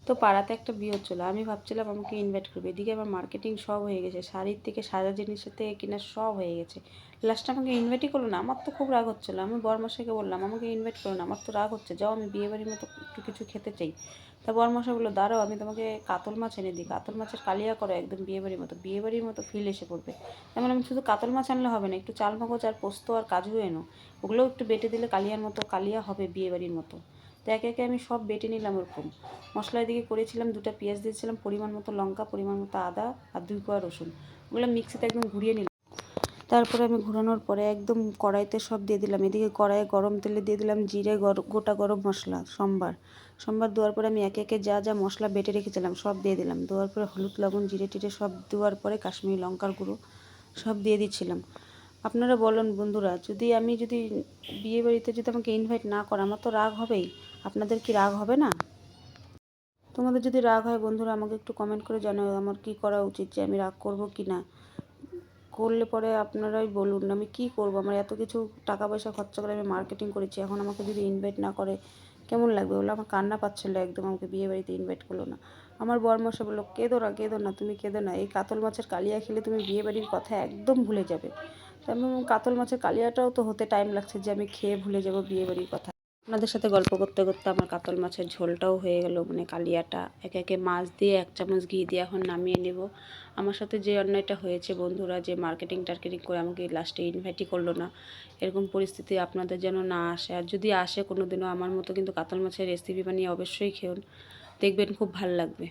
তো পাড়াতে একটা বিয়ে হচ্ছিলো, আমি ভাবছিলাম আমাকে ইনভাইট করবে, এদিকে আমার মার্কেটিং সব হয়ে গেছে, শাড়ির থেকে সাজা জিনিসের থেকে কিনা সব হয়ে গেছে, লাস্টে আমাকে ইনভাইটই করলো না। আমার তো খুব রাগ হচ্ছিলো, আমি বরমশাইকে বললাম আমাকে ইনভাইট করো না, আমার তো রাগ হচ্ছে, যাও আমি বিয়েবাড়ির মতো একটু কিছু খেতে চাই। তা বরমশাই বললো দাঁড়াও আমি তোমাকে কাতল মাছ এনে দিই, কাতল মাছের কালিয়া করো, একদম বিয়েবাড়ির মতো ফিল এসে পড়বে। তেমন আমি শুধু কাতল মাছ আনলে হবে না, একটু চাল মগজ আর পোস্ত আর কাজু এনো, ওগুলোও একটু বেটে দিলে কালিয়ার মতো কালিয়া হবে বিয়েবাড়ির মতো। তো একে একে আমি সব বেটে নিলাম ওরকম। মশলা এদিকে করেছিলাম, 2টা পেঁয়াজ দিয়েছিলাম, পরিমাণ মতো লঙ্কা, পরিমাণ মতো আদা আর 2 কোয়া রসুন, ওগুলো মিক্সিতে একদম ঘুরিয়ে নিলাম। তারপরে আমি ঘোরানোর পরে একদম কড়াইতে সব দিয়ে দিলাম, এদিকে কড়াইয়ে গরম তেলে দিয়ে দিলাম জিরে, গোটা গরম মশলা, সম্বার দেওয়ার পরে আমি একে একে যা যা মশলা বেটে রেখেছিলাম সব দিয়ে দিলাম, দেওয়ার পরে হলুদ লবণ জিরে টিরে সব দেওয়ার পরে কাশ্মীরি লঙ্কার গুঁড়ো সব দিয়ে দিচ্ছিলাম। আপনারা বলুন বন্ধুরা, যদি বিয়ে বাড়িতে যদি আমাকে ইনভাইট না করে, আমার তো রাগ হবেই, আপনাদের কি রাগ হবে না? তোমাদের যদি রাগ হয় বন্ধুরা আমাকে একটু কমেন্ট করে জানাও আমার কি করা উচিত, যে আমি রাগ করব কি না। করলে পরে আপনারাই বলুন আমি কি করব, আমার এত কিছু টাকা পয়সা খরচা করে আমি মার্কেটিং করেছি, এখন আমাকে যদি ইনভাইট না করে কেমন লাগবে বলো। আমার কান্না পাচ্ছিল একদম, আমাকে বিয়ে বাড়িতে ইনভাইট করলো না। আমার বরমশাই বললো কেঁদো না তুমি কেঁদো না, এই কাতল মাছের কালিয়া খেলে তুমি বিয়ে বাড়ির কথা একদম ভুলে যাবে। তো আমি কাতল মাছের কালিয়াটাও তো হতে টাইম লাগছে, যে আমি খেয়ে ভুলে যাব বিয়ে বাড়ির কথা। আপনাদের সাথে গল্প করতে করতে আমার কাতল মাছের ঝোলটাও হয়ে গেল, মানে কালিয়াটা একে একে মাছ দিয়ে 1 চামচ ঘি দিয়ে এখন নামিয়ে নেব। আমার সাথে যে অন্যায়টা হয়েছে বন্ধুরা, যে মার্কেটিং টার্কেটিং করে আমাকে লাস্টে ইনভাইটই করলো না, এরকম পরিস্থিতি আপনাদের যেন না আসে। আর যদি আসে কোনো দিনও আমার মতো কিন্তু কাতল মাছের রেসিপি বানিয়ে অবশ্যই খেউন, দেখবেন খুব ভাল লাগবে।